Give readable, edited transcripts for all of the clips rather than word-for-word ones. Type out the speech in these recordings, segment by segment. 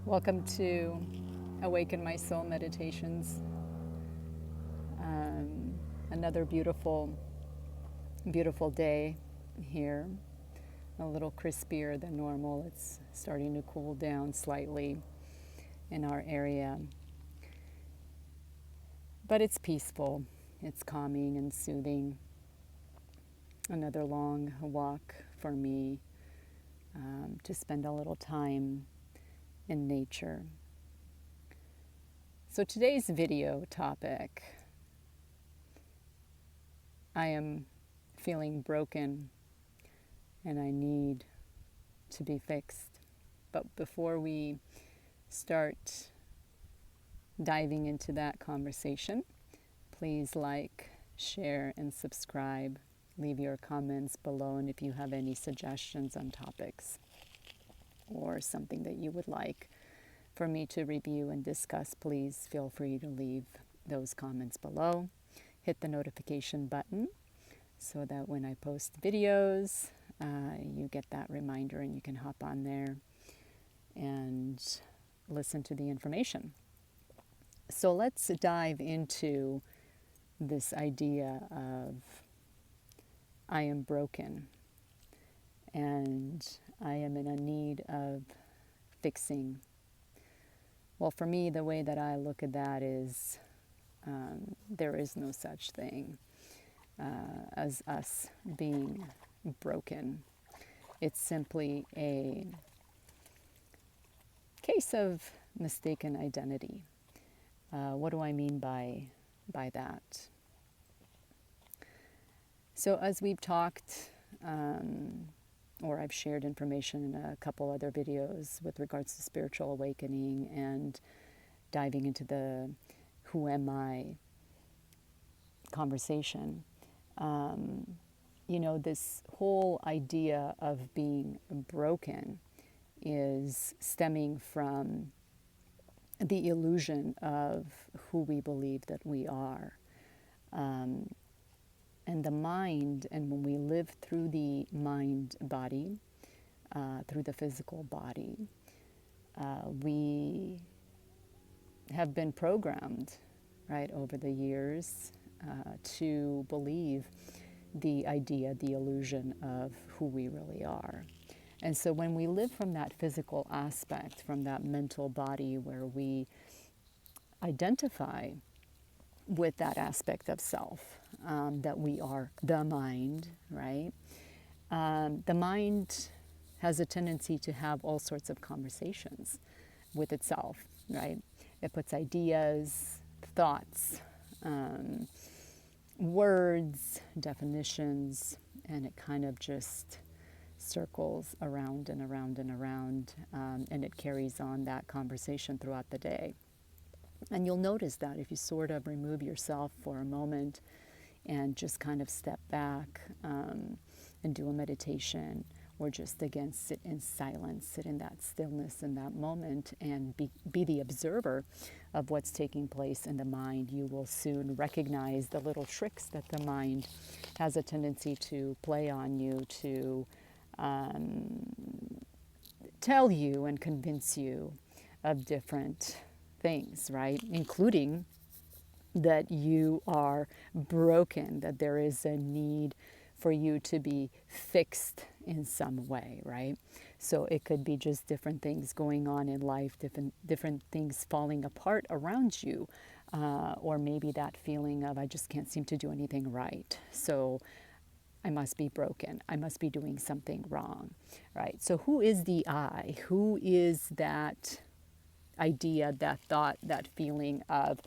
Welcome to Awaken My Soul Meditations. Um, Another beautiful day here. A little crispier than normal. It's starting to cool down slightly in our area, but it's peaceful. It's calming and soothing. Another long walk for me to spend a little time in nature. So today's video topic, I am feeling broken and I need to be fixed. But before we start diving into that conversation, please like, share, and subscribe. Leave your comments below, and if you have any suggestions on topics or something that you would like for me to review and discuss, please feel free to leave those comments below. Hit the notification button so that when I post videos, you get that reminder and you can hop on there and listen to the information. So let's dive into this idea of I am broken and I am in a need of fixing. Well, for me, the way that I look at that is there is no such thing as us being broken. It's simply a case of mistaken identity. What do I mean by that? So as we've talked, or I've shared information in a couple other videos with regards to spiritual awakening and diving into the who am I conversation, this whole idea of being broken is stemming from the illusion of who we believe that we are. And the mind, and when we live through the mind body, through the physical body, we have been programmed, right, over the years to believe the idea, the illusion of who we really are. And so when we live from that physical aspect, from that mental body where we identify with that aspect of self, that we are the mind, right? The mind has a tendency to have all sorts of conversations with itself, right? It puts ideas, thoughts, words, definitions, and it kind of just circles around and around and around, and it carries on that conversation throughout the day. And you'll notice that if you sort of remove yourself for a moment and just kind of step back and do a meditation, or just again sit in silence, sit in that stillness in that moment and be the observer of what's taking place in the mind, you will soon recognize the little tricks that the mind has a tendency to play on you to tell you and convince you of different things, right? Including that you are broken, that there is a need for you to be fixed in some way, right? So it could be just different things going on in life, different things falling apart around you, or maybe that feeling of I just can't seem to do anything right. So I must be broken. I must be doing something wrong, right? So who is the I? Who is that idea, that thought, that feeling of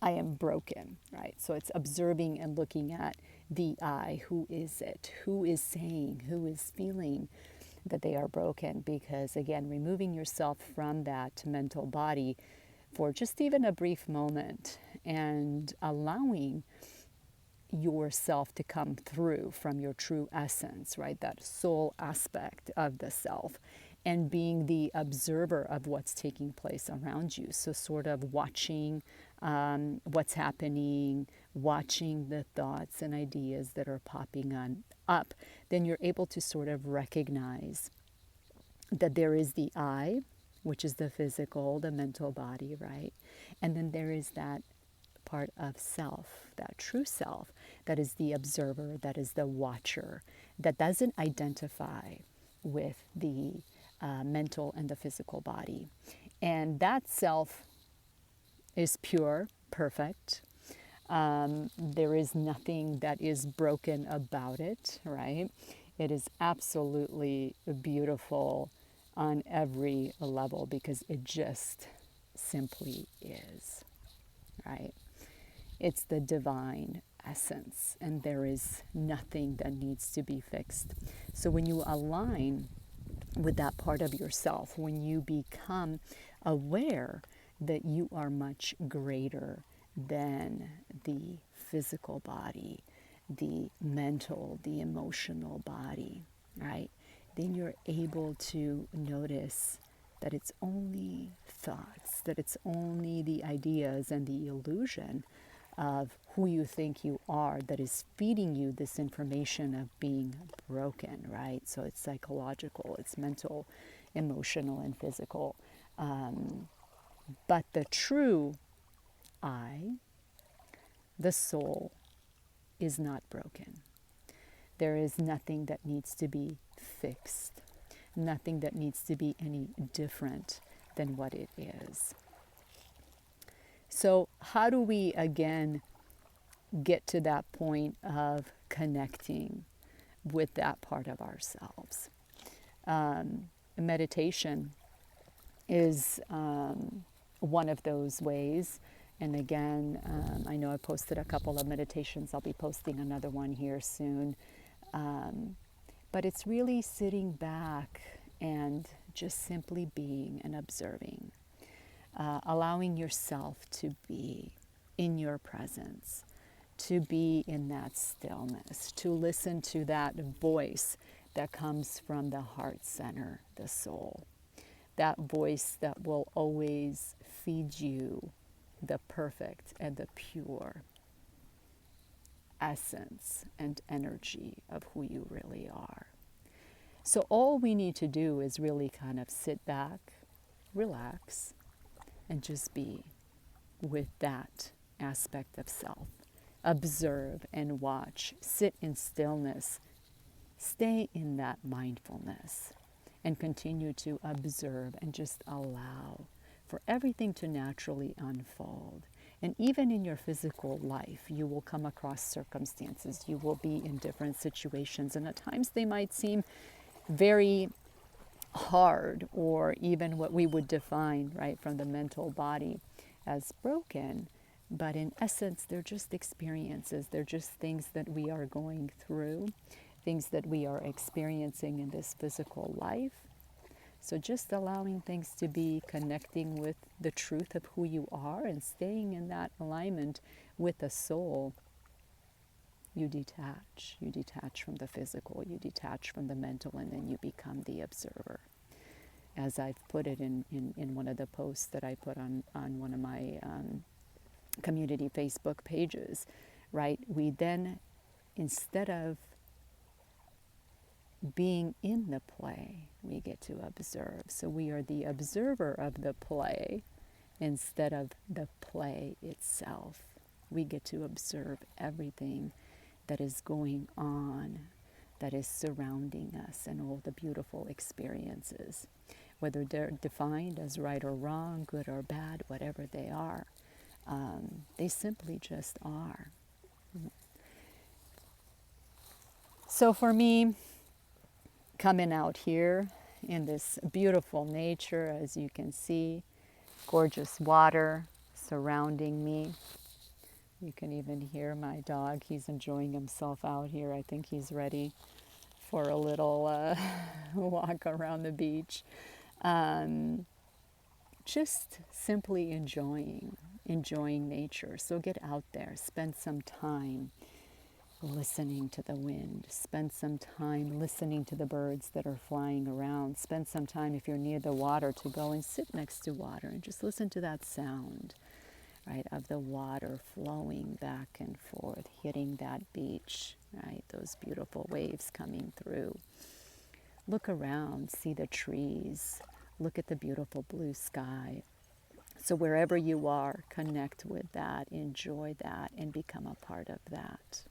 I am broken, right? So it's observing and looking at the I. Who is it? Who is saying, who is feeling that they are broken? Because again, removing yourself from that mental body for just even a brief moment and allowing yourself to come through from your true essence, right? That soul aspect of the self, and being the observer of what's taking place around you. So, sort of watching what's happening, watching the thoughts and ideas that are popping on up, then you're able to sort of recognize that there is the I which is the physical, the mental body, right? And then there is that part of self, that true self, that is the observer, that is the watcher, that doesn't identify with the mental and the physical body. And that self is pure, perfect. There is nothing that is broken about it, right? It is absolutely beautiful on every level because it just simply is, right? It's the divine essence, and there is nothing that needs to be fixed. So when you align with that part of yourself, when you become aware that you are much greater than the physical body, the mental, the emotional body, right? Then you're able to notice that it's only thoughts, that it's only the ideas and the illusion of who you think you are that is feeding you this information of being broken, right? So it's psychological, it's mental, emotional, and physical. But the true I, the soul, is not broken. There is nothing that needs to be fixed, nothing that needs to be any different than what it is. So, how do we again get to that point of connecting with that part of ourselves? Meditation is one of those ways. And again, I know I posted a couple of meditations. I'll be posting another one here soon. But it's really sitting back and just simply being and observing, allowing yourself to be in your presence, to be in that stillness, to listen to that voice that comes from the heart center, the soul. That voice that will always feed you the perfect and the pure essence and energy of who you really are. So all we need to do is really kind of sit back, relax, and just be with that aspect of self. Observe and watch. Sit in stillness. Stay in that mindfulness and continue to observe and just allow for everything to naturally unfold. And even in your physical life, you will come across circumstances. You will be in different situations. And at times they might seem very hard, or even what we would define, right, from the mental body as broken. But in essence, they're just experiences. They're just things that we are going through, things that we are experiencing in this physical life. So just allowing things to be, connecting with the truth of who you are and staying in that alignment with the soul, you detach. You detach from the physical, you detach from the mental, and then you become the observer. As I've put it in one of the posts that I put on one of my community Facebook pages, right? We then, instead of being in the play, we get to observe. So we are the observer of the play instead of the play itself. We get to observe everything that is going on, that is surrounding us, and all the beautiful experiences, whether they're defined as right or wrong, good or bad, whatever they are. They simply just are. So for me, coming out here in this beautiful nature, as you can see, gorgeous water surrounding me. You can even hear my dog. He's enjoying himself out here. I think he's ready for a little walk around the beach. Just simply enjoying nature. So get out there, spend some time listening to the wind, spend some time listening to the birds that are flying around, spend some time, if you're near the water, to go and sit next to water and just listen to that sound, right, of the water flowing back and forth, hitting that beach, right, those beautiful waves coming through. Look around, see the trees, Look at the beautiful blue sky. So wherever you are, connect with that, enjoy that, and become a part of that.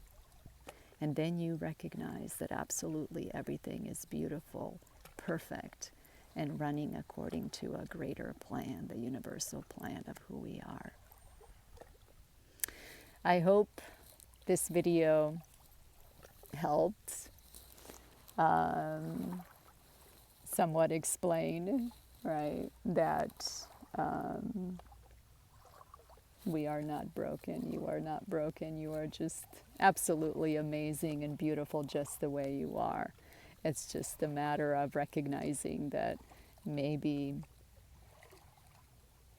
And then you recognize that absolutely everything is beautiful, perfect, and running according to a greater plan, the universal plan of who we are. I hope this video helped somewhat explain, right, that we are not broken. You are not broken. You are just absolutely amazing and beautiful just the way you are. It's just a matter of recognizing that maybe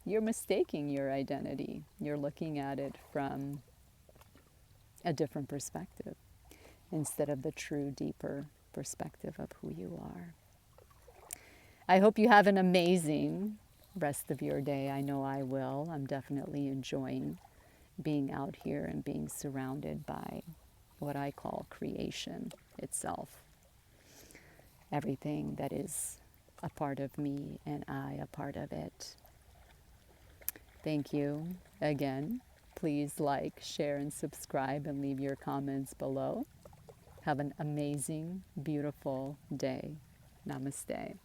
you're mistaking your identity. You're looking at it from a different perspective instead of the true, deeper perspective of who you are. I hope you have an amazing rest of your day. I know I will. I'm definitely enjoying being out here and being surrounded by what I call creation itself. Everything that is a part of me and I a part of it. Thank you again. Please like, share, and subscribe and leave your comments below. Have an amazing, beautiful day. Namaste.